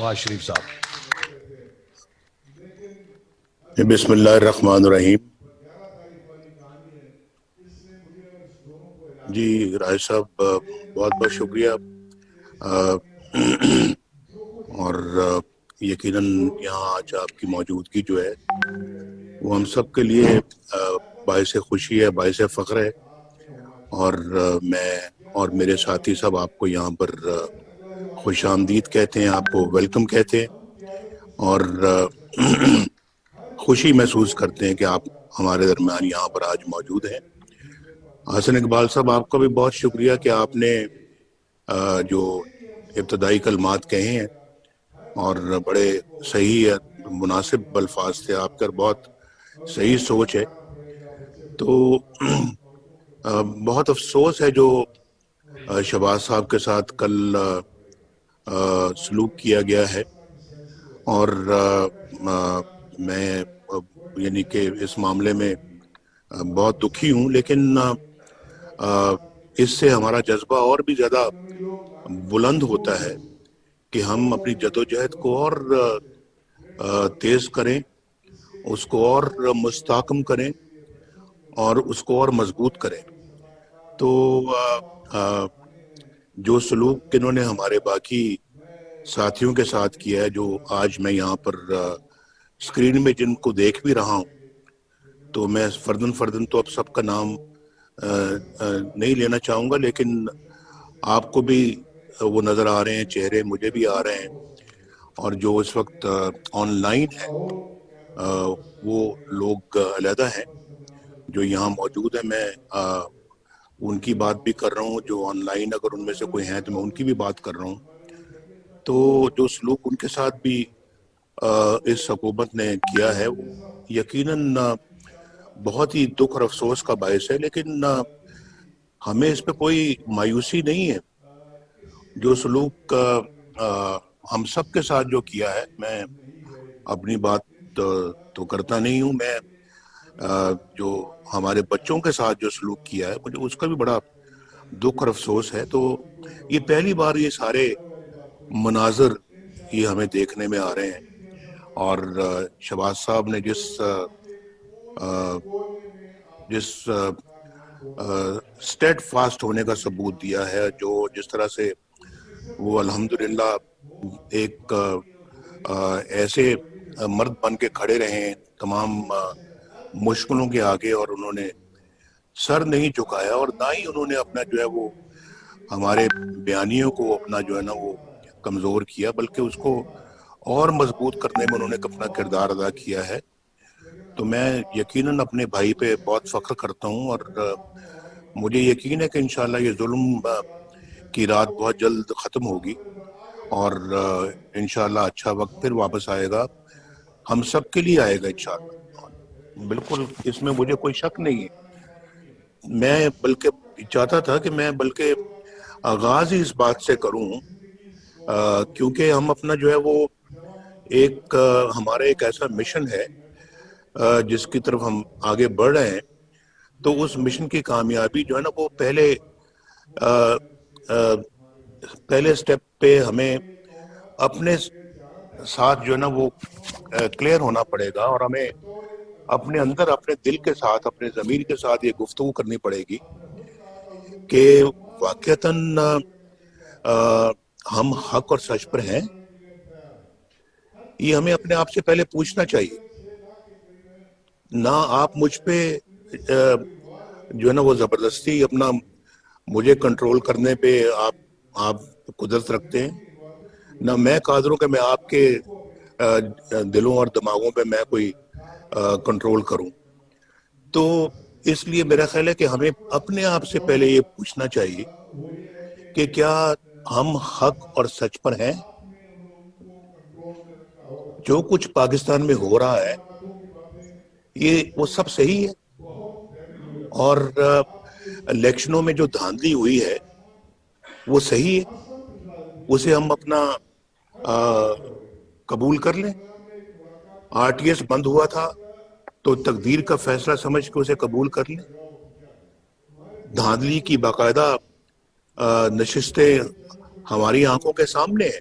نواز شریف صاحب۔ بسم اللہ الرحمن الرحیم۔ جی راج صاحب بہت بہت شکریہ، اور یقیناً یہاں آج آپ کی موجودگی جو ہے وہ ہم سب کے لیے باعث خوشی ہے، باعث فخر ہے، اور میں اور میرے ساتھی سب آپ کو یہاں پر خوش آمدید کہتے ہیں، آپ کو ویلکم کہتے ہیں، اور خوشی محسوس کرتے ہیں کہ آپ ہمارے درمیان یہاں پر آج موجود ہیں۔ حسن اقبال صاحب، آپ کا بھی بہت شکریہ کہ آپ نے جو ابتدائی کلمات کہے ہیں اور بڑے صحیح مناسب الفاظ تھے آپ کا، بہت صحیح سوچ ہے۔ تو بہت افسوس ہے جو شہباز صاحب کے ساتھ کل سلوک کیا گیا ہے، اور میں یعنی کہ اس معاملے میں بہت دکھی ہوں، لیکن اس سے ہمارا جذبہ اور بھی زیادہ بلند ہوتا ہے کہ ہم اپنی جدوجہد کو اور تیز کریں، اس کو اور مستحکم کریں، اور اس کو اور مضبوط کریں۔ تو جو سلوک انہوں نے ہمارے باقی ساتھیوں کے ساتھ کیا ہے، جو آج میں یہاں پر اسکرین میں جن کو دیکھ بھی رہا ہوں، تو میں فردن تو اب سب کا نام نہیں لینا چاہوں گا، لیکن آپ کو بھی وہ نظر آ رہے ہیں چہرے، مجھے بھی آ رہے ہیں، اور جو اس وقت آن لائن ہے وہ لوگ علیحدہ ہیں، جو یہاں موجود ہیں۔ میں ان کی بات بھی کر رہا ہوں، جو آن لائن اگر ان میں سے کوئی ہیں تو میں ان کی بھی بات کر رہا ہوں۔ تو جو سلوک ان کے ساتھ بھی اس حکومت نے کیا ہے وہ یقیناً بہت ہی دکھ اور افسوس کا باعث ہے، لیکن ہمیں اس پہ کوئی مایوسی نہیں ہے۔ جو سلوک ہم سب کے ساتھ جو کیا ہے، میں اپنی بات تو کرتا نہیں ہوں، میں جو ہمارے بچوں کے ساتھ جو سلوک کیا ہے مجھے اس کا بھی بڑا دکھ اور افسوس ہے۔ تو یہ پہلی بار یہ سارے مناظر یہ ہمیں دیکھنے میں آ رہے ہیں، اور شہباز صاحب نے جس اسٹیڈ فاسٹ ہونے کا ثبوت دیا ہے، جو جس طرح سے وہ الحمدللہ ایک ایسے مرد بن کے کھڑے رہے ہیں تمام مشکلوں کے آگے، اور انہوں نے سر نہیں جھکایا، اور نہ ہی انہوں نے اپنا جو ہے وہ ہمارے بیانیوں کو اپنا جو ہے نا وہ کمزور کیا، بلکہ اس کو اور مضبوط کرنے میں انہوں نے اپنا کردار ادا کیا ہے۔ تو میں یقیناً اپنے بھائی پہ بہت فخر کرتا ہوں، اور مجھے یقین ہے کہ انشاءاللہ یہ ظلم کی رات بہت جلد ختم ہوگی، اور انشاءاللہ اچھا وقت پھر واپس آئے گا، ہم سب کے لیے آئے گا انشاءاللہ۔ بالکل اس میں مجھے کوئی شک نہیں ہے۔ میں بلکہ چاہتا تھا کہ میں بلکہ آغاز ہی اس بات سے کروں، کیونکہ ہم اپنا جو ہے وہ ایک ہمارا ایک ایسا مشن ہے جس کی طرف ہم آگے بڑھ رہے ہیں، تو اس مشن کی کامیابی جو ہے نا وہ پہلے سٹیپ پہ ہمیں اپنے ساتھ جو ہے نا وہ کلیئر ہونا پڑے گا، اور ہمیں اپنے اندر اپنے دل کے ساتھ اپنے ضمیر کے ساتھ یہ گفتگو کرنی پڑے گی کہ واقعتاً ہم حق اور سچ پر ہیں۔ یہ ہمیں اپنے آپ سے پہلے پوچھنا چاہیے، نہ آپ مجھ پہ جو ہے نا وہ زبردستی اپنا مجھے کنٹرول کرنے پہ آپ قدرت رکھتے ہیں، نہ میں قادر ہوں کہ میں آپ کے دلوں اور دماغوں پہ میں کوئی کنٹرول کروں۔ تو اس لیے میرا خیال ہے کہ ہمیں اپنے آپ سے پہلے یہ پوچھنا چاہیے کہ کیا ہم حق اور سچ پر ہیں؟ جو کچھ پاکستان میں ہو رہا ہے یہ وہ سب صحیح ہے، اور الیکشنوں میں جو دھاندلی ہوئی ہے وہ صحیح ہے، اسے ہم اپنا قبول کر لیں۔ RTS بند ہوا تھا تو تقدیر کا فیصلہ سمجھ کے اسے قبول کر لیں۔ دھاندلی کی باقاعدہ نشستیں ہماری آنکھوں کے سامنے ہیں،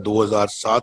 2007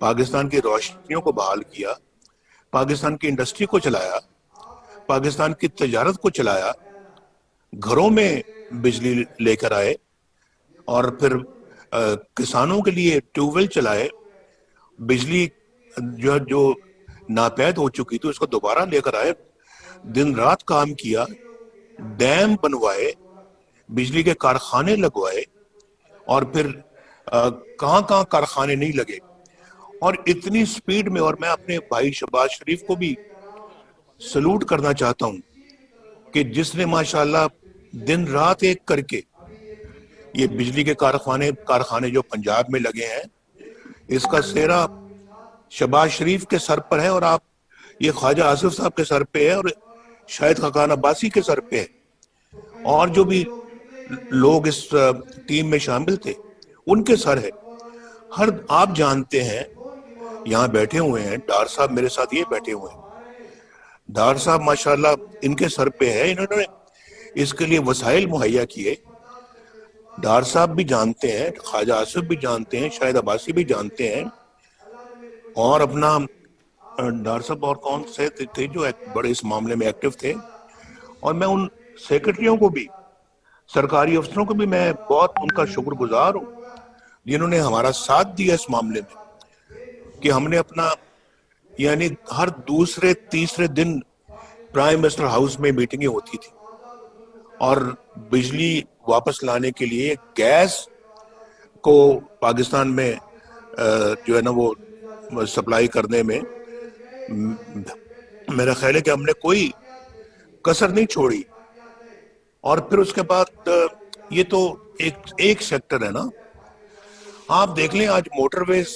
پاکستان کی روشنیوں کو بحال کیا، پاکستان کی انڈسٹری کو چلایا، پاکستان کی تجارت کو چلایا، گھروں میں بجلی لے کر آئے، اور پھر کسانوں کے لیے ٹیوب ویل چلائے، بجلی جو ناپید ہو چکی تھی اس کو دوبارہ لے کر آئے، دن رات کام کیا، ڈیم بنوائے، بجلی کے کارخانے لگوائے، اور پھر کہاں کہاں کارخانے نہیں لگے، اور اتنی سپیڈ میں. اور میں اپنے بھائی شہباز شریف کو بھی سلوٹ کرنا چاہتا ہوں کہ جس نے ماشاءاللہ دن رات ایک کر کے یہ بجلی کے کارخانے جو پنجاب میں لگے ہیں، اس کا سہرا شہباز شریف کے سر پر ہے، اور آپ یہ خواجہ آصف صاحب کے سر پہ ہے، اور شاہد خاقان عباسی کے سر پہ ہے، اور جو بھی لوگ اس ٹیم میں شامل تھے ان کے سر ہے. آپ جانتے ہیں، یہاں بیٹھے ہوئے ہیں ڈار صاحب میرے ساتھ یہ بیٹھے ہوئے ہیں، ڈار صاحب ماشاءاللہ ان کے سر پہ ہے، انہوں نے اس کے لیے وسائل مہیا کیے. ڈار صاحب بھی جانتے ہیں، خواجہ آصف بھی جانتے ہیں، شاہد عباسی بھی جانتے ہیں، اور اپنا ڈار صاحب اور کون سے تھے جو بڑے اس معاملے میں ایکٹیو تھے. اور میں ان سیکرٹریوں کو بھی، سرکاری افسروں کو بھی میں بہت ان کا شکر گزار ہوں جنہوں نے ہمارا ساتھ دیا اس معاملے میں، کہ ہم نے اپنا یعنی ہر دوسرے تیسرے دن پرائم منسٹر ہاؤس میں میٹنگیں ہوتی تھی، اور بجلی واپس لانے کے لیے گیس کو پاکستان میں جو ہے نا وہ سپلائی کرنے میں میرا خیال ہے کہ ہم نے کوئی کسر نہیں چھوڑی. اور پھر اس کے بعد یہ تو ایک سیکٹر ہے نا. آپ دیکھ لیں آج موٹر ویز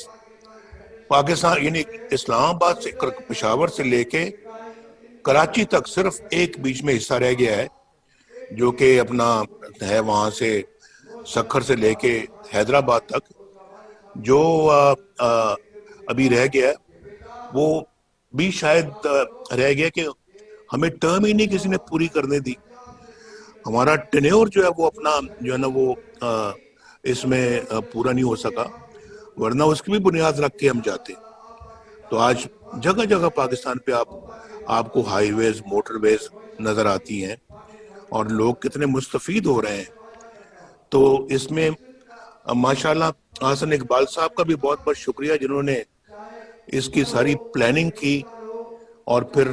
پاکستان یعنی اسلام آباد سے پشاور سے لے کے کراچی تک صرف ایک بیچ میں حصہ رہ گیا ہے جو کہ اپنا ہے وہاں سے سکھر سے لے کے حیدرآباد تک، جو ابھی رہ گیا ہے وہ بھی شاید رہ گیا کہ ہمیں ٹرم ہی نہیں کسی نے پوری کرنے دی. ہمارا ٹینیور جو ہے وہ اپنا جو ہے نا وہ اس میں پورا نہیں ہو سکا، ورنہ اس کی بھی بنیاد رکھ کے ہم جاتے. تو آج جگہ جگہ پاکستان پہ آپ کو ہائی ویز، موٹر ویز نظر آتی ہیں، اور لوگ کتنے مستفید ہو رہے ہیں. تو اس میں ماشاءاللہ حسن اقبال صاحب کا بھی بہت بہت شکریہ جنہوں نے اس کی ساری پلاننگ کی، اور پھر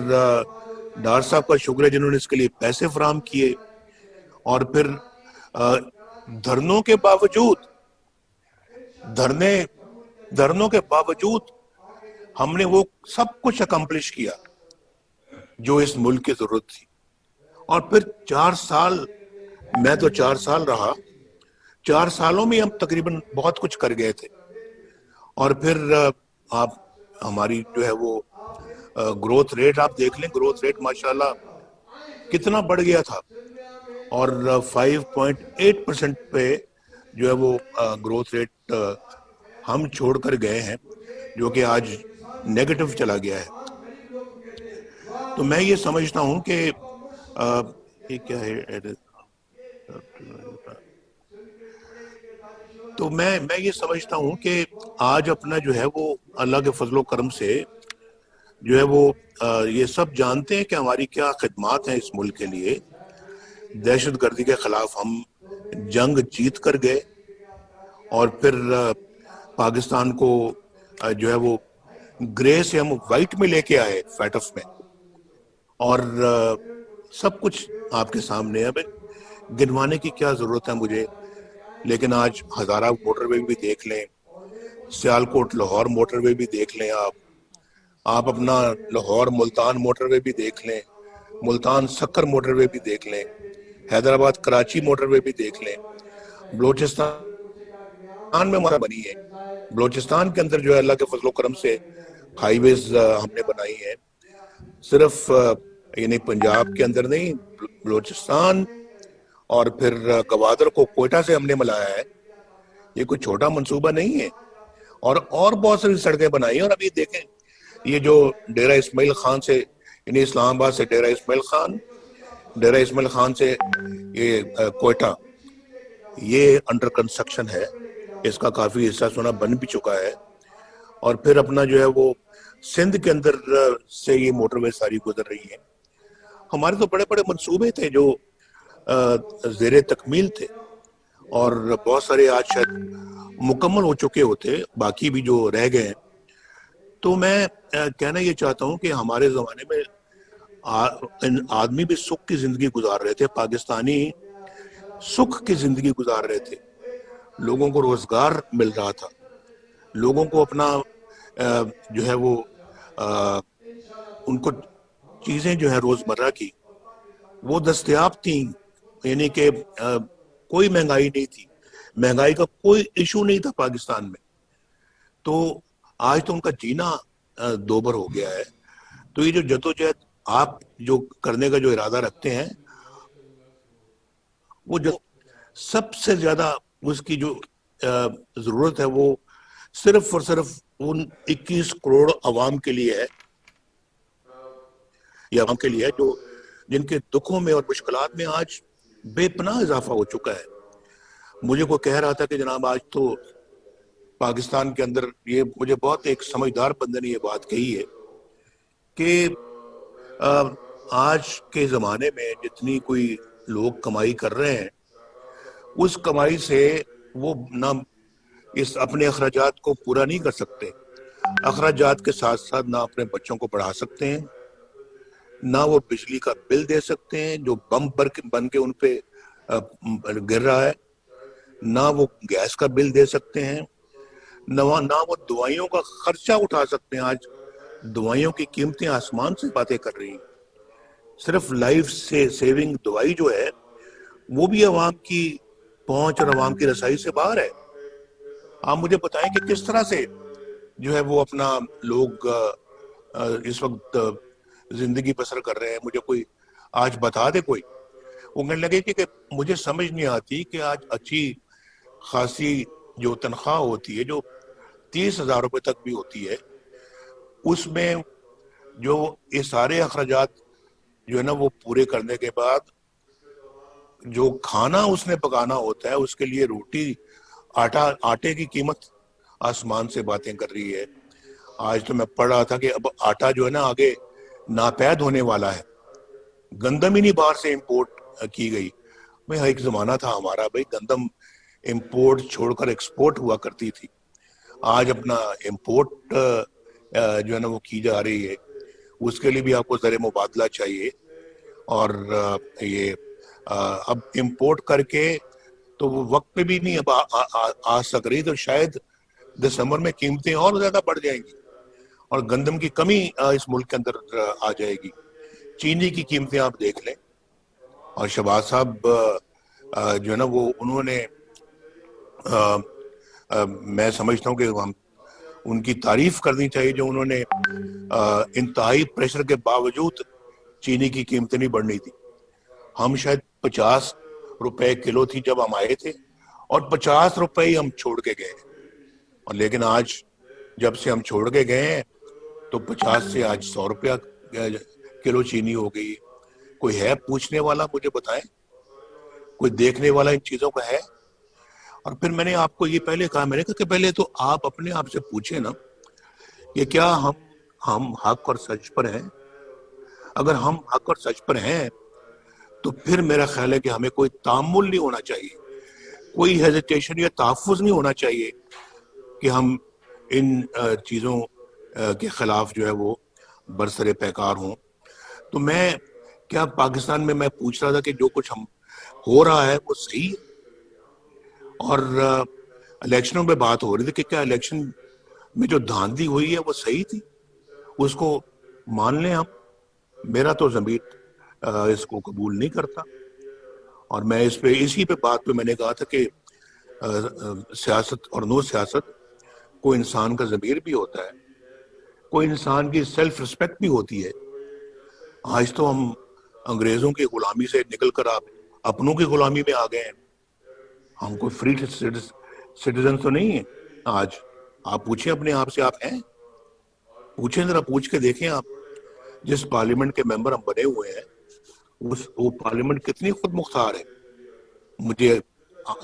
ڈار صاحب کا شکریہ جنہوں نے اس کے لیے پیسے فراہم کیے. اور پھر دھرنوں کے باوجود دھرنوں کے باوجود ہم نے وہ سب کچھ اکمپلش کیا جو اس ملک کی ضرورت تھی. اور پھر 4 سال، میں تو 4 سال رہا، 4 سالوں میں ہم تقریباً بہت کچھ کر گئے تھے. اور پھر آپ ہماری جو ہے وہ گروتھ ریٹ آپ دیکھ لیں، گروتھ ریٹ ماشاءاللہ کتنا بڑھ گیا تھا، اور 5.8% پہ جو ہے وہ گروتھ ریٹ ہم چھوڑ کر گئے ہیں، جو کہ آج نیگیٹو چلا گیا ہے. تو میں یہ سمجھتا ہوں کہ یہ کیا ہے، تو میں یہ سمجھتا ہوں کہ آج اپنا جو ہے وہ اللہ کے فضل و کرم سے جو ہے وہ یہ سب جانتے ہیں کہ ہماری کیا خدمات ہیں اس ملک کے لیے. دہشت گردی کے خلاف ہم جنگ جیت کر گئے، اور پھر پاکستان کو جو ہے وہ گرے سے ہم وائٹ میں لے کے آئے، فیٹف میں. اور سب کچھ آپ کے سامنے ہے، گنوانے کی کیا ضرورت ہے مجھے. لیکن آج ہزارہ موٹر وے بھی دیکھ لیں، سیالکوٹ لاہور موٹر وے بھی دیکھ لیں، آپ اپنا لاہور ملتان موٹر وے بھی دیکھ لیں، ملتان سکر موٹر وے بھی دیکھ لیں، حیدرآباد کراچی موٹر وے بھی دیکھ لیں. بلوچستان میں ہمارا بنی ہے، بلوچستان کے اندر جو ہے اللہ کے فضل و کرم سے ہائی ویز ہم نے بنائی ہے. صرف یعنی پنجاب کے اندر نہیں، بلوچستان اور پھر گوادر کو کوئٹہ سے ہم نے ملایا ہے. یہ کوئی چھوٹا منصوبہ نہیں ہے. اور بہت ساری سڑکیں بنائی ہیں. اور ابھی دیکھیں یہ جو ڈیرہ اسماعیل خان سے یعنی اسلام آباد سے ڈیرہ اسماعیل خان سے یہ کوئٹہ، یہ انڈر کنسٹرکشن ہے، اس کا کافی حصہ سنا بن بھی چکا ہے. اور پھر اپنا جو ہے وہ سندھ کے اندر سے یہ موٹر وے ساری گزر رہی ہیں. ہمارے تو بڑے بڑے منصوبے تھے جو زیر تکمیل تھے اور بہت سارے آج شاید مکمل ہو چکے ہوتے, باقی بھی جو رہ گئے ہیں. تو میں کہنا یہ چاہتا ہوں کہ ہمارے زمانے میں آدمی بھی سکھ کی زندگی گزار رہے تھے, پاکستانی سکھ کی زندگی گزار رہے تھے, لوگوں کو روزگار مل رہا تھا, لوگوں کو اپنا جو ہے وہ ان کو چیزیں جو ہے روزمرہ کی وہ دستیاب تھیں, یعنی کہ کوئی مہنگائی نہیں تھی, مہنگائی کا کوئی ایشو نہیں تھا پاکستان میں. تو آج تو ان کا جینا دوبر ہو گیا ہے. تو یہ جو جدوجہد آپ جو کرنے کا جو ارادہ رکھتے ہیں, وہ جو سب سے زیادہ اس کی جو ضرورت ہے وہ صرف اور صرف ان 21 کروڑ عوام کے لیے ہے, یہ عوام کے لیے ہے جو جن کے دکھوں میں اور مشکلات میں آج بے پناہ اضافہ ہو چکا ہے. مجھے کوئی کہہ رہا تھا کہ جناب آج تو پاکستان کے اندر, یہ مجھے بہت ایک سمجھدار بندے نے یہ بات کہی ہے کہ آج کے زمانے میں جتنی کوئی لوگ کمائی کر رہے ہیں اس کمائی سے وہ نہ اس اپنے اخراجات کو پورا نہیں کر سکتے, اخراجات کے ساتھ ساتھ نہ اپنے بچوں کو پڑھا سکتے ہیں, نہ وہ بجلی کا بل دے سکتے ہیں جو بم بن کے ان پہ گر رہا ہے, نہ وہ گیس کا بل دے سکتے ہیں, نہ وہ دوائیوں کا خرچہ اٹھا سکتے ہیں. آج دوائیوں کی قیمتیں آسمان سے باتیں کر رہی ہیں. صرف لائف سے سیونگ دوائی جو ہے وہ بھی عوام کی پہنچ اور عوام کی رسائی سے باہر ہے. آپ مجھے بتائیں کہ کس طرح سے جو ہے وہ اپنا لوگ اس وقت زندگی بسر کر رہے ہیں. مجھے کوئی آج بتا دے کوئی, وہ کہنے لگے کہ مجھے سمجھ نہیں آتی کہ آج اچھی خاصی جو تنخواہ ہوتی ہے جو 30,000 روپے تک بھی ہوتی ہے, اس میں جو یہ سارے اخراجات جو ہے نا وہ پورے کرنے کے بعد جو کھانا اس نے پکانا ہوتا ہے اس کے لیے روٹی آٹے کی قیمت آسمان سے باتیں کر رہی ہے. آج تو میں پڑھ رہا تھا کہ اب آٹا جو ہے نا آگے ناپید ہونے والا ہے, گندم ہی نہیں باہر سے امپورٹ کی گئی. بھائی ایک زمانہ تھا ہمارا, بھائی گندم امپورٹ چھوڑ کر ایکسپورٹ ہوا کرتی تھی, آج اپنا امپورٹ جو ہے نا وہ کی جا رہی ہے. اس کے لیے بھی آپ کو زر مبادلہ چاہیے, اور یہ اب امپورٹ کر کے تو وہ وقت پہ بھی نہیں اب آ سک رہی, تو شاید دسمبر میں قیمتیں اور زیادہ بڑھ جائیں گی اور گندم کی کمی اس ملک کے اندر آ جائے گی. چینی کی قیمتیں آپ دیکھ لیں, اور شہباز صاحب جو ہے نا وہ انہوں نے میں سمجھتا ہوں کہ ہم ان کی تعریف کرنی چاہیے جو انہوں نے انتہائی پریشر کے باوجود چینی کی قیمتیں نہیں بڑھنی تھی. ہم شاید 50 روپے کلو تھی جب ہم آئے تھے, اور 50 روپے ہی ہم چھوڑ کے گئے, اور لیکن آج جب سے ہم چھوڑ کے گئے ہیں تو 50 سے آج 100 روپیہ کلو چینی ہو گئی. کوئی ہے پوچھنے والا, مجھے بتائیں, کوئی دیکھنے والا ان چیزوں کا ہے؟ اور پھر میں نے آپ کو یہ پہلے کہا, میں نے کہا کہ پہلے تو آپ اپنے آپ سے پوچھیں نا کہ کیا ہم حق اور سچ پر ہیں. اگر ہم حق اور سچ پر ہیں تو پھر میرا خیال ہے کہ ہمیں کوئی تامل نہیں ہونا چاہیے, کوئی ہیزیٹیشن یا تحفظ نہیں ہونا چاہیے کہ ہم ان چیزوں کے خلاف جو ہے وہ برسر پیکار ہوں. تو میں کیا پاکستان میں پوچھ رہا تھا کہ جو کچھ ہم ہو رہا ہے وہ صحیح ہے, اور الیکشنوں پہ بات ہو رہی تھی کہ کیا الیکشن میں جو دھاندلی ہوئی ہے وہ صحیح تھی, اس کو مان لیں ہم. میرا تو ضمیر اس کو قبول نہیں کرتا, اور میں اسی پہ بات پہ میں نے کہا تھا کہ سیاست اور نو سیاست, کوئی انسان کا ضمیر بھی ہوتا ہے, کوئی انسان کی سیلف رسپیکٹ بھی ہوتی ہے. آج تو ہم انگریزوں کی غلامی سے نکل کر آپ اپنوں کی غلامی میں آ گئے ہیں. ہم کوئی فری سٹیزن تو نہیں ہیں آج. آپ پوچھیں اپنے آپ سے, آپ ہیں؟ پوچھیں, ذرا پوچھ کے دیکھیں آپ. جس پارلیمنٹ کے ممبر ہم بنے ہوئے ہیں وہ پارلیمنٹ کتنی خود مختار ہے. مجھے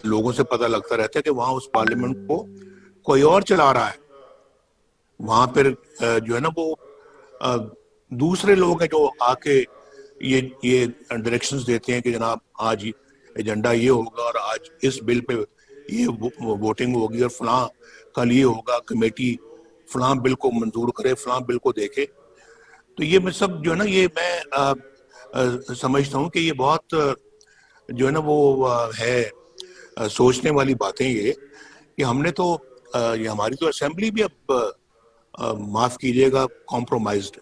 لوگوں سے پتہ لگتا رہتا ہے کہ وہاں اس پارلیمنٹ کو کوئی اور چلا رہا ہے, وہاں پھر جو ہے نا وہ دوسرے لوگ ہیں جو آ کے یہ ڈائریکشنز دیتے ہیں کہ جناب آج ایجنڈا یہ ہوگا اور آج اس بل پہ یہ ووٹنگ ہوگی اور فلاں کل یہ ہوگا، کمیٹی فلاں بل کو منظور کرے، فلاں بل کو دیکھے. تو یہ میں سب جو ہے نا یہ میں سمجھتا ہوں کہ یہ بہت جو ہے نا وہ ہے سوچنے والی باتیں یہ کہ ہم نے تو یہ ہماری تو اسمبلی بھی اب معاف کیجیے گا کمپرومائزڈ.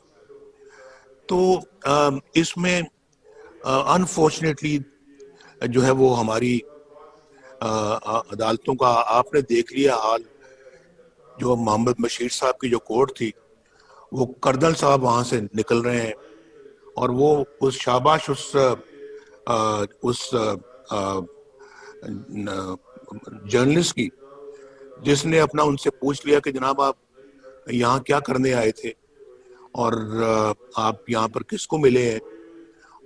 تو اس میں انفارچونیٹلی جو ہے وہ ہماری عدالتوں کا آپ نے دیکھ لیا حال. جو محمد بشیر صاحب کی جو کورٹ تھی وہ کرنل صاحب وہاں سے نکل رہے ہیں اور وہ اس شاباش اس جرنلسٹ کی جس نے اپنا ان سے پوچھ لیا کہ جناب آپ یہاں کیا کرنے آئے تھے اور آپ یہاں پر کس کو ملے ہیں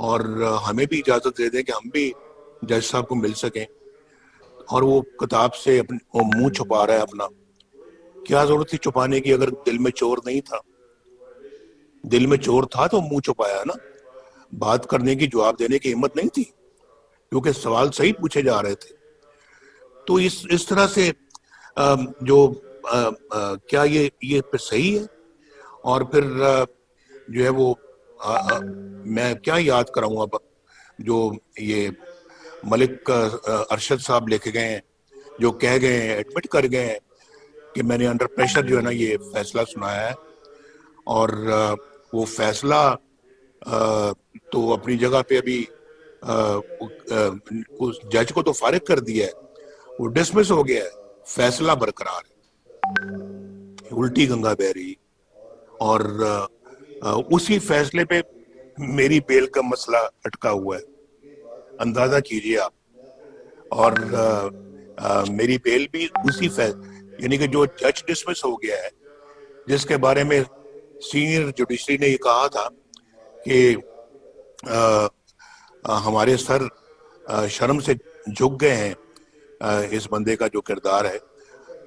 اور ہمیں بھی اجازت دے دیں کہ ہم بھی جج صاحب کو مل سکیں. اور وہ کتاب سے منہ چھپا رہا ہے اپنا. کیا ضرورت تھی چھپانے کی اگر دل میں چور نہیں تھا؟ دل میں چور تھا تو منہ چھپایا نا. بات کرنے کی، جواب دینے کی ہمت نہیں تھی کیونکہ سوال صحیح پوچھے جا رہے تھے. تو اس طرح سے جو کیا یہ پھر صحیح ہے؟ اور پھر جو ہے وہ میں کیا یاد کراؤں اب جو یہ ملک ارشد صاحب لے کے گئے ہیں، جو کہہ گئے ہیں، ایڈمٹ کر گئے ہیں کہ میں نے انڈر پریشر جو ہے نا یہ فیصلہ سنایا ہے. اور وہ فیصلہ تو اپنی جگہ پہ ابھی اس جج کو تو فارغ کر دیا ہے، وہ ڈسمس ہو گیا ہے، فیصلہ برقرار ہے، الٹی گنگا بہ رہی. اور اسی فیصلے پہ میری بیل کا مسئلہ اٹکا ہوا ہے، اندازہ کیجئے آپ. اور میری بیل بھی اسی یعنی کہ جو جج ڈسمس ہو گیا ہے، جس کے بارے میں سینئر جوڈیشری نے یہ کہا تھا کہ ہمارے سر شرم سے جھک گئے ہیں اس بندے کا جو کردار ہے.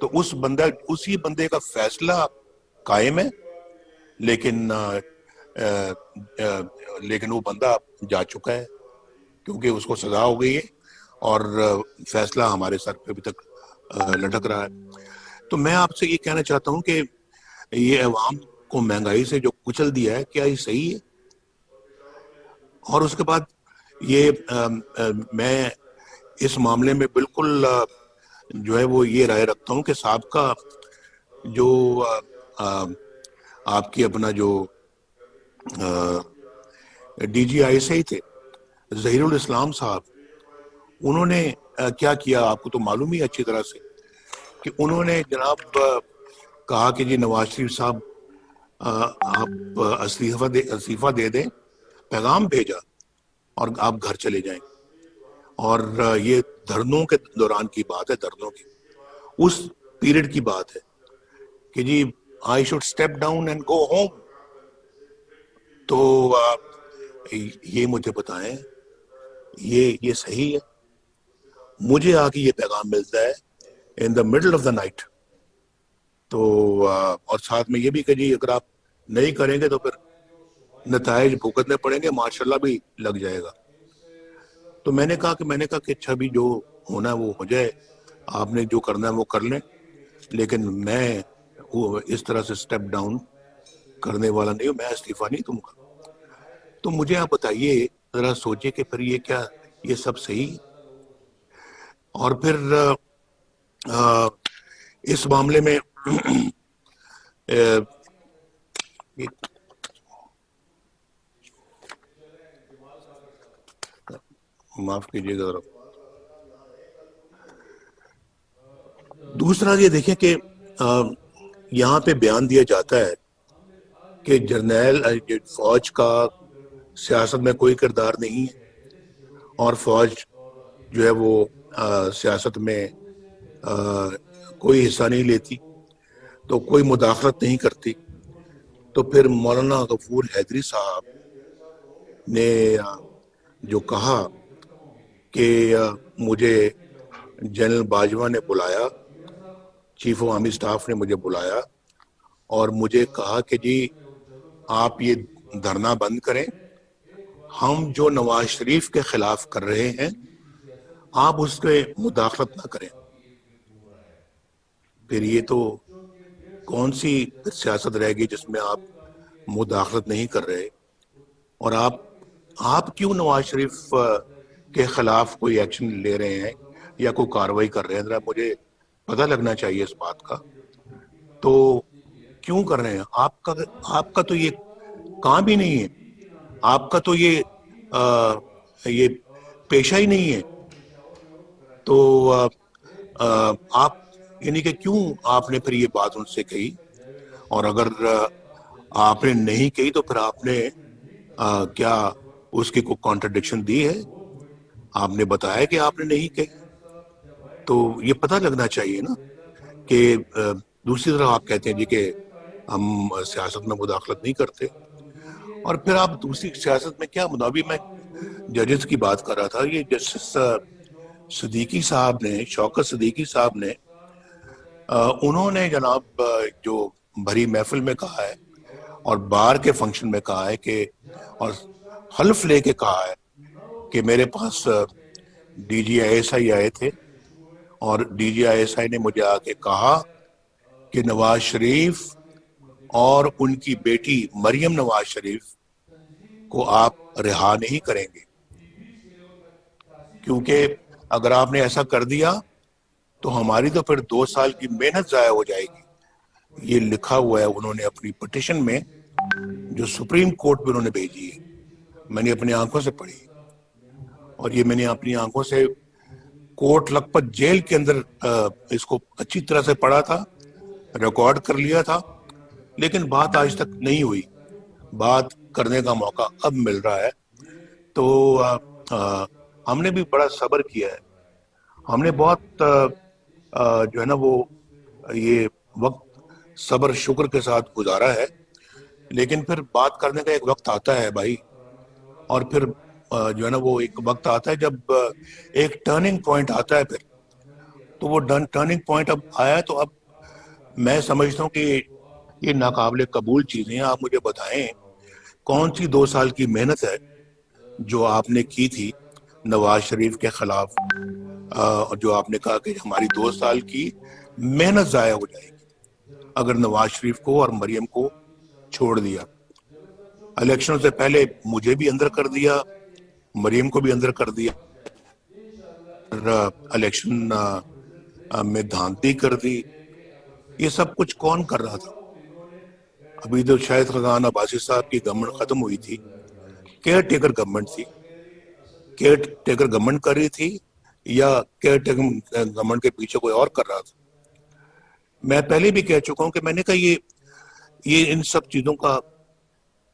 تو اسی بندے کا فیصلہ قائم ہے، لیکن وہ بندہ جا چکا ہے کیونکہ اس کو سزا ہو گئی ہے اور فیصلہ ہمارے سر پہ ابھی تک لٹک رہا ہے. تو میں آپ سے یہ کہنا چاہتا ہوں کہ یہ عوام کو مہنگائی سے جو کچل دیا ہے، کیا یہ صحیح ہے؟ اور اس کے بعد یہ میں اس معاملے میں بالکل جو ہے وہ یہ رائے رکھتا ہوں کہ سابقہ جو آپ کی اپنا جو ڈی جی آئی سے ہی تھے ظہیر الاسلام صاحب، انہوں نے کیا کیا آپ کو تو معلوم ہی اچھی طرح سے کہ انہوں نے جناب کہا کہ جی نواز شریف صاحب آپ استعفیٰ دے دیں، پیغام بھیجا اور آپ گھر چلے جائیں. اور یہ دھرنوں کے دوران کی بات ہے، دھرنوں کی اس پیریڈ کی بات ہے کہ جی I should step down and go home. تو یہ مجھے بتائیں یہ صحیح ہے؟ مجھے آگے یہ پیغام ملتا ہے in the middle of the night. تو اور ساتھ میں یہ بھی کہ جی اگر آپ نہیں کریں گے تو پھر نتائج بھگتنے پڑیں گے، ماشاءاللہ بھی لگ جائے گا. تو میں نے کہا کہ اچھا بھی جو ہونا ہے وہ ہو جائے، آپ نے جو کرنا ہے وہ کر لیں، لیکن میں اس طرح سے سٹیپ ڈاؤن کرنے والا نہیں ہوں، میں استعفیٰ نہیں دوں گا. تو مجھے آپ بتائیے، ذرا سوچے کہ پھر یہ کیا یہ سب صحیح؟ اور پھر اس معاملے میں معاف کیجیے گا. دوسرا یہ دیکھیں کہ یہاں پہ بیان دیا جاتا ہے کہ جرنیل فوج کا سیاست میں کوئی کردار نہیں ہے اور فوج جو ہے وہ سیاست میں کوئی حصہ نہیں لیتی، تو کوئی مداخلت نہیں کرتی. تو پھر مولانا غفور حیدری صاحب نے جو کہا کہ مجھے جنرل باجوہ نے بلایا، چیف آف آرمی سٹاف نے مجھے بلایا اور مجھے کہا کہ جی آپ یہ دھرنا بند کریں، ہم جو نواز شریف کے خلاف کر رہے ہیں آپ اس کے مداخلت نہ کریں۔ پھر یہ تو کون سی سیاست رہے گی جس میں آپ مداخلت نہیں کر رہے؟ اور آپ کیوں نواز شریف کے خلاف کوئی ایکشن لے رہے ہیں یا کوئی کارروائی کر رہے ہیں؟ ذرا مجھے پتہ لگنا چاہیے اس بات کا۔ تو کیوں کر رہے ہیں؟ آپ کا تو یہ کام ہی نہیں ہے، آپ کا تو یہ پیشہ ہی نہیں ہے۔ تو آپ یعنی کہ کیوں آپ نے پھر یہ بات ان سے کہی؟ اور اگر آپ نے نہیں کہی تو پھر آپ نے کیا اس کی کوئی کانٹرڈکشن دی ہے؟ آپ نے بتایا کہ آپ نے نہیں کہی، تو یہ پتہ لگنا چاہیے نا کہ دوسری طرف آپ کہتے ہیں جی کہ ہم سیاست میں مداخلت نہیں کرتے، اور پھر آپ دوسری سیاست میں کیا ابھی میں ججز کی بات کر رہا تھا، یہ جسٹس صدیقی صاحب نے، شوکت صدیقی صاحب نے، انہوں نے جناب جو بھری محفل میں کہا ہے اور بار کے فنکشن میں کہا ہے کہ، اور حلف لے کے کہا ہے کہ میرے پاس D G I S I آئے تھے اور D G I S I نے مجھے آ کے کہا کہ نواز شریف اور ان کی بیٹی مریم نواز شریف کو آپ رہا نہیں کریں گے، کیونکہ اگر آپ نے ایسا کر دیا تو ہماری تو پھر 2 سال کی محنت ضائع ہو جائے گی۔ یہ لکھا ہوا ہے انہوں نے اپنی پٹیشن میں، جو سپریم کورٹ میں انہوں نے بھیجی ہے، میں نے اپنی آنکھوں سے پڑھی، اور یہ میں نے اپنی آنکھوں سے کورٹ لکھپت جیل کے اندر اس کو اچھی طرح سے پڑھا تھا، ریکارڈ کر لیا تھا، لیکن بات آج تک نہیں ہوئی۔ بات کرنے کا موقع اب مل رہا ہے، تو ہم نے بھی بڑا صبر کیا ہے، ہم نے بہت جو ہے نا وہ یہ وقت صبر شکر کے ساتھ گزارا ہے، لیکن پھر بات کرنے کا ایک وقت آتا ہے بھائی، اور پھر جو ہے نا وہ ایک وقت آتا ہے جب ایک ٹرننگ پوائنٹ آتا ہے، پھر تو وہ ٹرننگ پوائنٹ اب آیا ہے، تو اب میں سمجھتا ہوں کہ یہ ناقابل قبول چیزیں ہیں۔ آپ مجھے بتائیں کون سی 2 سال کی محنت ہے جو آپ نے کی تھی نواز شریف کے خلاف، جو آپ نے کہا کہ ہماری 2 سال کی محنت ضائع ہو جائے گی اگر نواز شریف کو اور مریم کو چھوڑ دیا۔ الیکشن سے پہلے مجھے بھی اندر کر دیا، مریم کو بھی اندر کر دیا، الیکشن میں دھاندلی کر دی۔ یہ سب کچھ کون کر رہا تھا؟ ابھی تو شاید خزان عباسی صاحب کی گورنمنٹ ختم ہوئی تھی، کیئر ٹیکر گورنمنٹ تھی، کیئر ٹیکر گورنمنٹ کر رہی تھی یا کیئر ٹیکر گورنمنٹ کے پیچھے کوئی اور کر رہا تھا؟ میں پہلے بھی کہہ چکا ہوں کہ میں نے کہا یہ ان سب چیزوں کا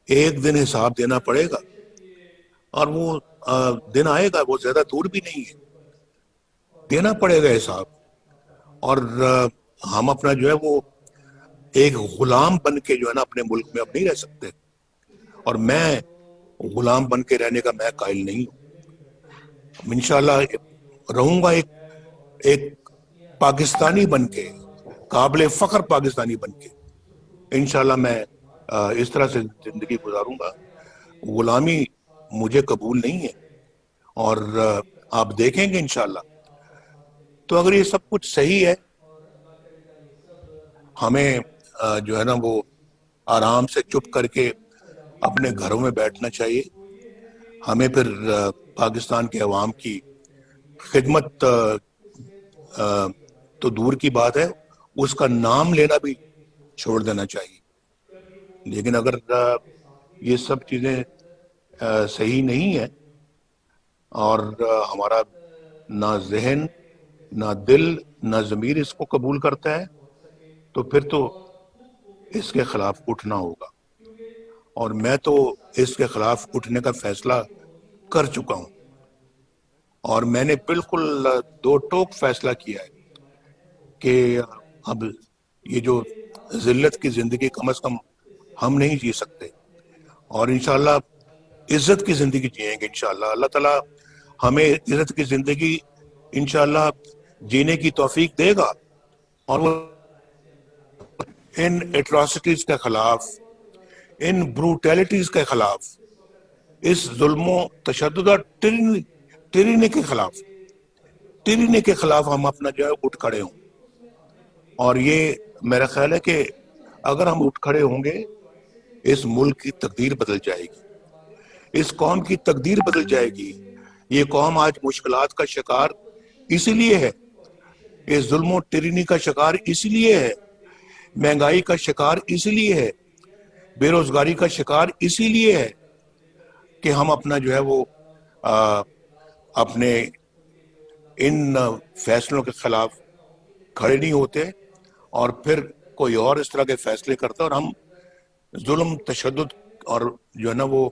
ایک دن حساب دینا پڑے گا، اور وہ دن آئے گا، وہ زیادہ دور بھی نہیں ہے، دینا پڑے گا حساب۔ اور ہم اپنا جو ہے وہ ایک غلام بن کے جو ہے نا اپنے ملک میں اب نہیں رہ سکتے، اور میں غلام بن کے رہنے کا میں قائل نہیں ہوں۔ انشاءاللہ رہوں گا ایک پاکستانی بن کے، قابل فخر پاکستانی بن کے، انشاءاللہ میں اس طرح سے زندگی گزاروں گا۔ غلامی مجھے قبول نہیں ہے، اور آپ دیکھیں گے انشاءاللہ۔ تو اگر یہ سب کچھ صحیح ہے، ہمیں جو ہے نا وہ آرام سے چپ کر کے اپنے گھروں میں بیٹھنا چاہیے۔ ہمیں پھر پاکستان کے عوام کی خدمت تو دور کی بات ہے، اس کا نام لینا بھی چھوڑ دینا چاہیے۔ لیکن اگر یہ سب چیزیں صحیح نہیں ہیں، اور ہمارا نہ ذہن، نہ دل، نہ ضمیر اس کو قبول کرتا ہے، تو پھر تو اس کے خلاف اٹھنا ہوگا، اور میں تو اس کے خلاف اٹھنے کا فیصلہ کر چکا ہوں، اور میں نے بالکل دو ٹوک فیصلہ کیا ہے کہ اب یہ جو ذلت کی زندگی کم از کم ہم نہیں جی سکتے، اور انشاءاللہ عزت کی زندگی جئیں گے انشاءاللہ۔ اللہ تعالیٰ ہمیں عزت کی زندگی انشاءاللہ جینے کی توفیق دے گا، اور وہ ان ایٹراسٹیز کے خلاف، ان بروٹیلٹیز کے خلاف، اس ظلم و تشدد اور ٹرینی کے خلاف ہم اپنا جو ہے اٹھ کھڑے ہوں. اور یہ میرا خیال ہے کہ اگر ہم اٹھ کھڑے ہوں گے، اس ملک کی تقدیر بدل جائے گی، اس قوم کی تقدیر بدل جائے گی. یہ قوم آج مشکلات کا شکار اسی لیے ہے، اس ظلم و ٹرینی کا شکار اسی لیے ہے، مہنگائی کا شکار اسی لیے ہے، بے روزگاری کا شکار اسی لیے ہے کہ ہم اپنا جو ہے وہ اپنے ان فیصلوں کے خلاف کھڑے نہیں ہوتے، اور پھر کوئی اور اس طرح کے فیصلے کرتا ہے، اور ہم ظلم، تشدد اور جو ہے نا وہ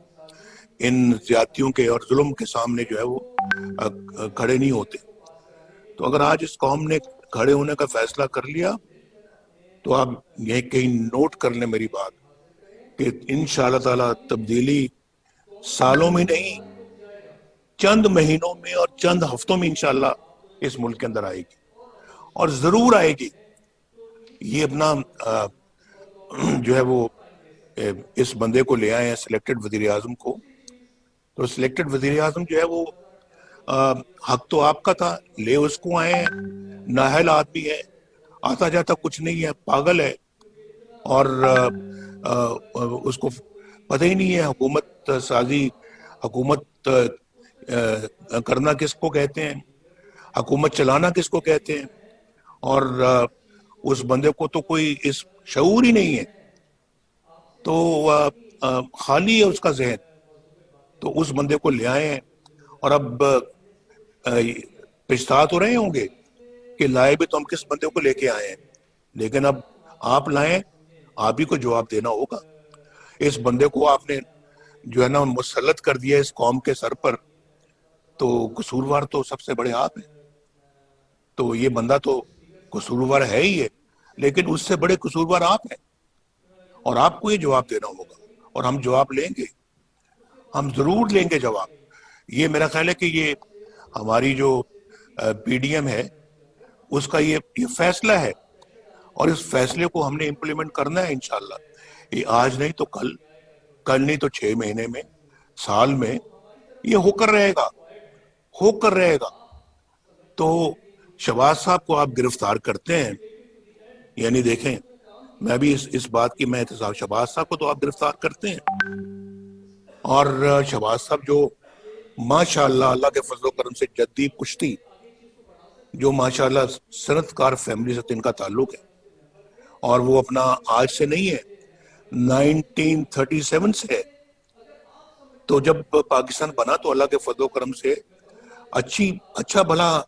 ان زیادتیوں کے اور ظلم کے سامنے جو ہے وہ کھڑے نہیں ہوتے. تو اگر آج اس قوم نے کھڑے ہونے کا فیصلہ کر لیا تو آپ یہ کہیں نوٹ کر لیں میری بات کہ انشاءاللہ تعالی تبدیلی سالوں میں نہیں، چند مہینوں میں اور چند ہفتوں میں انشاءاللہ اس ملک کے اندر آئے گی، اور ضرور آئے گی. یہ اپنا جو ہے وہ اس بندے کو لے آئے ہیں، سلیکٹڈ وزیر اعظم کو. تو سلیکٹڈ وزیر اعظم جو ہے وہ حق تو آپ کا تھا، لے اس کو آئے ہیں. نااہل آدمی ہے، آتا جاتا کچھ نہیں ہے، پاگل ہے، اور اس کو پتہ ہی نہیں ہے حکومت سازی، حکومت کرنا کس کو کہتے ہیں، حکومت چلانا کس کو کہتے ہیں. اور اس بندے کو تو کوئی اس شعور ہی نہیں ہے، تو خالی ہے اس کا ذہن. تو اس بندے کو لے آئے ہیں، اور اب پچھتا تو رہے ہوں گے کہ لائے بھی تو ہم کس بندے کو لے کے آئے ہیں، لیکن اب آپ لائیں، آپ ہی کو جواب دینا ہوگا. اس بندے کو آپ نے جو ہے نا مسلط کر دیا اس قوم کے سر پر، تو قصوروار تو سب سے بڑے آپ ہیں. تو یہ بندہ تو قصوروار ہے ہی ہے، لیکن اس سے بڑے قصوروار آپ ہیں، اور آپ کو یہ جواب دینا ہوگا، اور ہم جواب لیں گے، ہم ضرور لیں گے جواب. یہ میرا خیال ہے کہ یہ ہماری جو پی ڈی ایم ہے اس کا یہ فیصلہ ہے، اور اس فیصلے کو ہم نے امپلیمنٹ کرنا ہے انشاءاللہ. یہ آج نہیں تو کل، کل نہیں تو 6 مہینے میں، سال میں یہ ہو کر رہے گا، ہو کر رہے گا. تو شہباز صاحب کو آپ گرفتار کرتے ہیں، یعنی دیکھیں، میں بھی اس بات کی میں احتساب، شہباز صاحب کو تو آپ گرفتار کرتے ہیں، اور شہباز صاحب جو ماشاءاللہ اللہ کے فضل و کرم سے جدی کشتی، جو ماشاءاللہ صنعت کار فیملی سے ان کا تعلق ہے، اور وہ اپنا آج سے نہیں ہے، 1937 سے ہے. تو جب پاکستان بنا تو اللہ کے فضل و کرم سے اچھا بھلا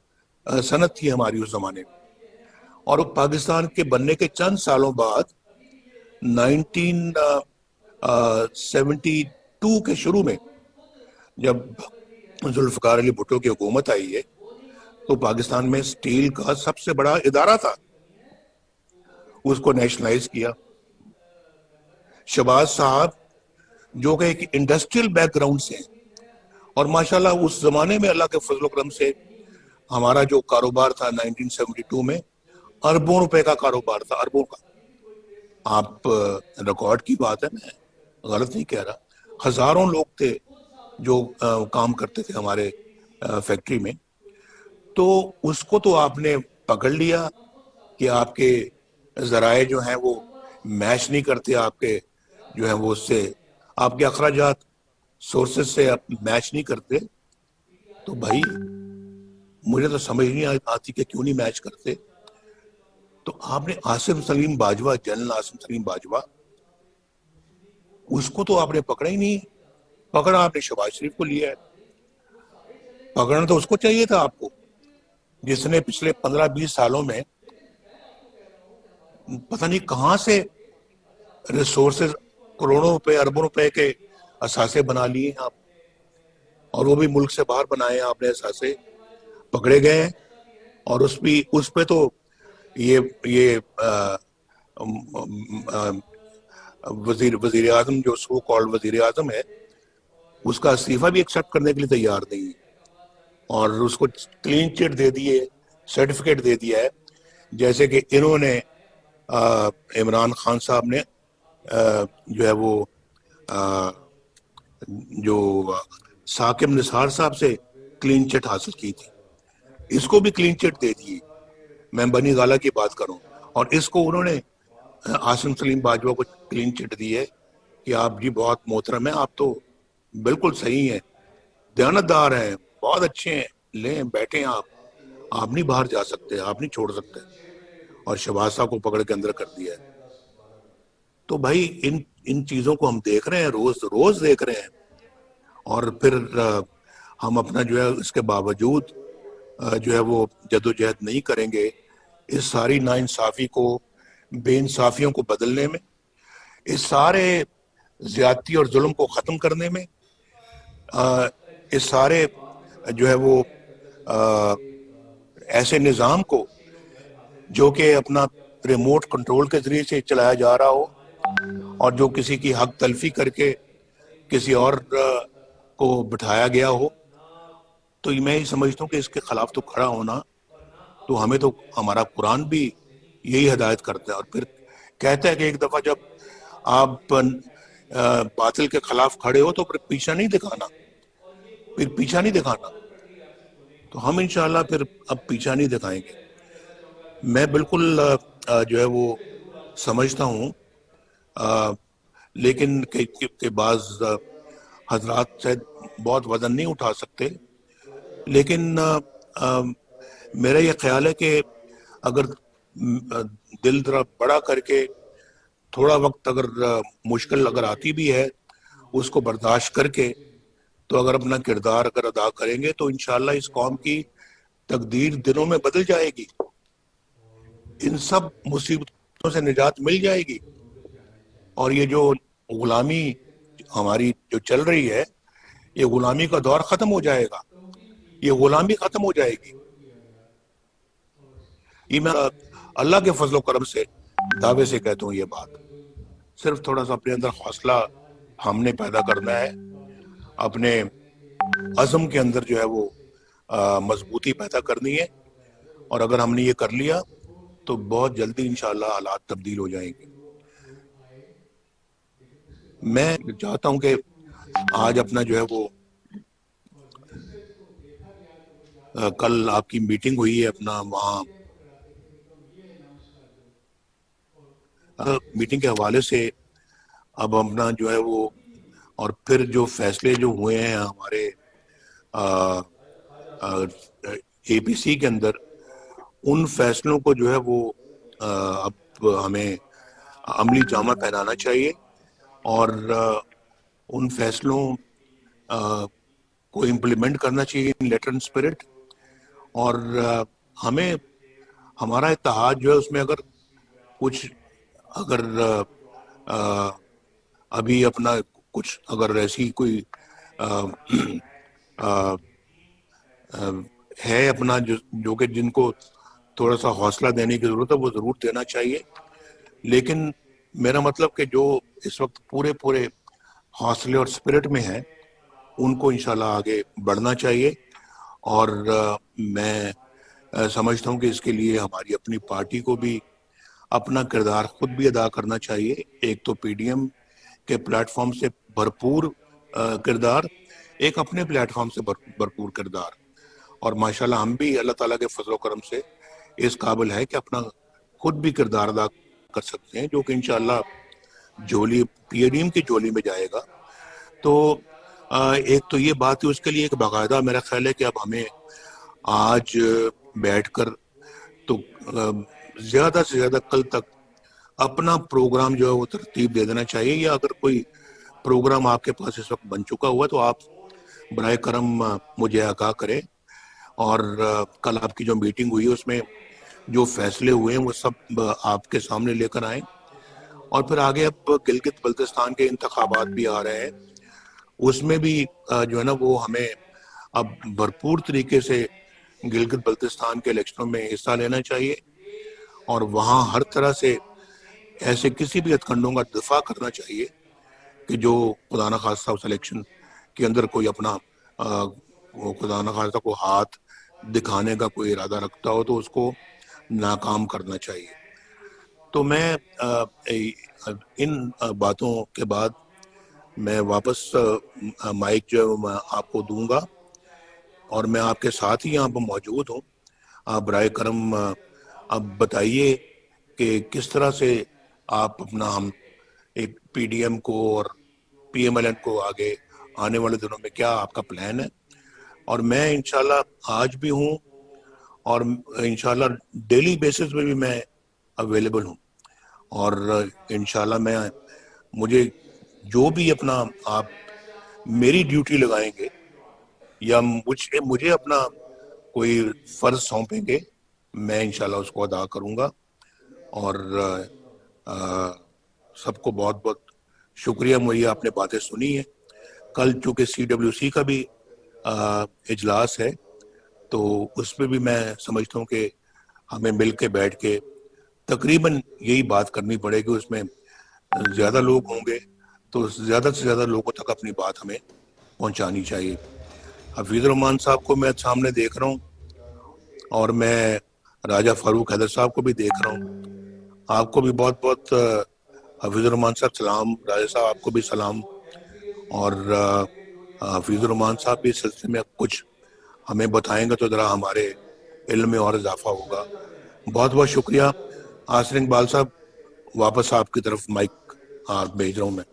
صنعت تھی ہماری اس زمانے میں. اور پاکستان کے بننے کے چند سالوں بعد 1972 کے شروع میں جب ذوالفقار علی بھٹو کی حکومت آئی ہے تو پاکستان میں سٹیل کا سب سے بڑا ادارہ تھا، اس کو نیشنلائز کیا. شہباز صاحب جو کہ ایک انڈسٹریل بیک گراؤنڈ سے ہیں، اور ماشاءاللہ اس زمانے میں اللہ کے فضل و کرم سے ہمارا جو کاروبار تھا 1972 میں اربوں روپے کا کاروبار تھا، اربوں کا. آپ ریکارڈ کی بات ہے، میں غلط نہیں کہہ رہا، ہزاروں لوگ تھے جو کام کرتے تھے ہمارے فیکٹری میں. تو اس کو تو آپ نے پکڑ لیا کہ آپ کے ذرائع جو ہیں وہ میچ نہیں کرتے، آپ کے جو ہیں وہ اس سے آپ کے اخراجات سورسز سے میچ نہیں کرتے. تو بھائی مجھے تو سمجھ نہیں آتی کہ کیوں نہیں میچ کرتے. تو آپ نے عاصم سلیم باجوہ، جنرل عاصم سلیم باجوہ، اس کو تو آپ نے پکڑا ہی نہیں. پکڑا آپ نے شہباز شریف کو لیا ہے. پکڑنا تو اس کو چاہیے تھا آپ کو، جس نے پچھلے 15-20 سالوں میں پتہ نہیں کہاں سے ریسورسز، کروڑوں روپے، اربوں روپے کے اثاثے بنا لیے ہیں آپ، اور وہ بھی ملک سے باہر بنائے ہیں آپ نے اثاثے. پکڑے گئے ہیں، اور اس پہ تو یہ وزیر اعظم جو سو کالڈ وزیر اعظم ہے، اس کا استعفیٰ بھی ایکسیپٹ کرنے کے لیے تیار نہیں ہے، اور اس کو کلین چٹ دے دیے، سرٹیفکیٹ دے دیا ہے، جیسے کہ انہوں نے عمران خان صاحب نے جو ہے وہ جو ثاقب نثار صاحب سے کلین چٹ حاصل کی تھی، اس کو بھی کلین چٹ دے دیے. میں بنی گالہ کی بات کروں، اور اس کو انہوں نے عاصم سلیم باجوہ کو کلین چٹ دی ہے کہ آپ جی بہت محترم ہیں، آپ تو بالکل صحیح ہیں، دیانتدار ہیں، بہت اچھے ہیں، لیں بیٹھیں آپ نہیں باہر جا سکتے، آپ نہیں چھوڑ سکتے. اور شہباز صاحب کو پکڑ کے اندر کر دیا ہے. تو بھائی ان چیزوں کو ہم دیکھ رہے ہیں، روز روز دیکھ رہے ہیں. اور پھر ہم اپنا جو ہے اس کے باوجود جو ہے وہ جدوجہد نہیں کریں گے اس ساری ناانصافی کو، بے انصافیوں کو بدلنے میں، اس سارے زیادتی اور ظلم کو ختم کرنے میں، اس سارے جو ہے وہ ایسے نظام کو جو کہ اپنا ریموٹ کنٹرول کے ذریعے سے چلایا جا رہا ہو، اور جو کسی کی حق تلفی کر کے کسی اور کو بٹھایا گیا ہو، تو میں یہ سمجھتا ہوں کہ اس کے خلاف تو کھڑا ہونا، تو ہمیں تو ہمارا قرآن بھی یہی ہدایت کرتا ہے. اور پھر کہتا ہے کہ ایک دفعہ جب آپ باطل کے خلاف کھڑے ہو تو پھر پیچھا نہیں دکھانا، پھر پیچھا نہیں دکھانا. تو ہم انشاءاللہ پھر اب پیچھا نہیں دکھائیں گے. میں بالکل جو ہے وہ سمجھتا ہوں، لیکن کہ بعض حضرات شاید بہت وزن نہیں اٹھا سکتے، لیکن میرا یہ خیال ہے کہ اگر دل ذرا بڑا کر کے تھوڑا وقت اگر مشکل اگر آتی بھی ہے اس کو برداشت کر کے، تو اگر اپنا کردار اگر ادا کریں گے تو انشاءاللہ اس قوم کی تقدیر دنوں میں بدل جائے گی، ان سب مصیبتوں سے نجات مل جائے گی. اور یہ جو غلامی ہماری جو چل رہی ہے، یہ غلامی کا دور ختم ہو جائے گا، یہ غلامی ختم ہو جائے گی. یہ میں اللہ کے فضل و کرم سے دعوے سے کہتا ہوں یہ بات. صرف تھوڑا سا اپنے اندر حوصلہ ہم نے پیدا کرنا ہے، اپنے عزم کے اندر جو ہے وہ مضبوطی پیدا کرنی ہے. اور اگر ہم نے یہ کر لیا تو بہت جلدی انشاءاللہ حالات تبدیل ہو جائیں گے. میں چاہتا ہوں کہ آج اپنا جو ہے وہ کل آپ کی میٹنگ ہوئی ہے اپنا وہاں، میٹنگ کے حوالے سے اب اپنا جو ہے وہ، اور پھر جو فیصلے جو ہوئے ہیں ہمارے اے پی سی کے اندر، ان فیصلوں کو جو ہے وہ اب ہمیں عملی جامہ پہنانا چاہیے، اور ان فیصلوں کو امپلیمنٹ کرنا چاہیے ان لیٹر اینڈ اسپرٹ. اور ہمیں ہمارا اتحاد جو ہے اس میں اگر کچھ اگر ابھی اپنا کچھ اگر ایسی کوئی ہے اپنا جو کہ جن کو تھوڑا سا حوصلہ دینے کی ضرورت ہے، وہ ضرور دینا چاہیے. لیکن میرا مطلب کہ جو اس وقت پورے حوصلے اور اسپرٹ میں ہیں، ان کو انشاءاللہ آگے بڑھنا چاہیے. اور میں سمجھتا ہوں کہ اس کے لیے ہماری اپنی پارٹی کو بھی اپنا کردار خود بھی ادا کرنا چاہیے. ایک تو پی ڈی ایم کے پلیٹ فارم سے بھرپور کردار، ایک اپنے پلیٹ فارم سے بھرپور کردار. اور ماشاءاللہ ہم بھی اللہ تعالیٰ کے فضل و کرم سے اس قابل ہے کہ اپنا خود بھی کردار ادا کر سکتے ہیں، جو کہ انشاءاللہ جھولی پی ڈی ایم کی جھولی میں جائے گا. تو ایک تو یہ بات ہے، اس کے لیے ایک باقاعدہ میرا خیال ہے کہ اب ہمیں آج بیٹھ کر تو زیادہ سے زیادہ کل تک اپنا پروگرام جو ہے وہ ترتیب دے دینا چاہیے. یا اگر کوئی پروگرام آپ کے پاس اس وقت بن چکا ہوا تو آپ برائے کرم مجھے آگاہ کریں. اور کل آپ کی جو میٹنگ ہوئی اس میں جو فیصلے ہوئے ہیں وہ سب آپ کے سامنے لے کر آئیں. اور پھر آگے اب گلگت بلتستان کے انتخابات بھی آ رہے ہیں، اس میں بھی جو ہے نا وہ ہمیں اب بھرپور طریقے سے گلگت بلتستان کے الیکشنوں میں حصہ لینا چاہیے، اور وہاں ہر طرح سے ایسے کسی بھی ہتھ کنڈوں کا دفاع کرنا چاہیے کہ جو خدا نخواستہ اس الیکشن کے اندر کوئی اپنا خدا نخواستہ کو ہاتھ دکھانے کا کوئی ارادہ رکھتا ہو تو اس کو ناکام کرنا چاہیے. تو میں ان باتوں کے بعد میں واپس مائک جو ہے میں آپ کو دوں گا، اور میں آپ کے ساتھ ہی یہاں پہ موجود ہوں. آپ برائے کرم اب بتائیے کہ کس طرح سے آپ اپنا ہم ایک پی ڈی ایم کو اور پی ایم ایل این کو آگے آنے والے دنوں میں کیا آپ کا پلان ہے. اور میں انشاءاللہ آج بھی ہوں، اور انشاءاللہ ڈیلی بیسس پہ بھی میں اویلیبل ہوں. اور انشاءاللہ مجھے جو بھی اپنا آپ میری ڈیوٹی لگائیں گے یا مجھے اپنا کوئی فرض سونپیں گے، میں انشاءاللہ اس کو ادا کروں گا. اور سب کو بہت بہت شکریہ، مجھے آپ نے باتیں سنی ہیں. کل چونکہ سی ڈبلیو سی کا بھی اجلاس ہے، تو اس پہ بھی میں سمجھتا ہوں کہ ہمیں مل کے بیٹھ کے تقریباً یہی بات کرنی پڑے گی. اس میں زیادہ لوگ ہوں گے تو زیادہ سے زیادہ لوگوں تک اپنی بات ہمیں پہنچانی چاہیے. حفیظ الرحمان صاحب کو میں سامنے دیکھ رہا ہوں، اور میں راجہ فاروق حیدر صاحب کو بھی دیکھ رہا ہوں. آپ کو بھی بہت بہت حفیظ الرحمان صاحب سلام. راجہ صاحب آپ کو بھی سلام. اور حفیظ الرحمان صاحب بھی اس سلسلے میں کچھ ہمیں بتائیں گے تو ذرا ہمارے علم میں اور اضافہ ہوگا. بہت بہت شکریہ. آسر اقبال صاحب، واپس آپ کی طرف مائک بھیج رہا ہوں میں.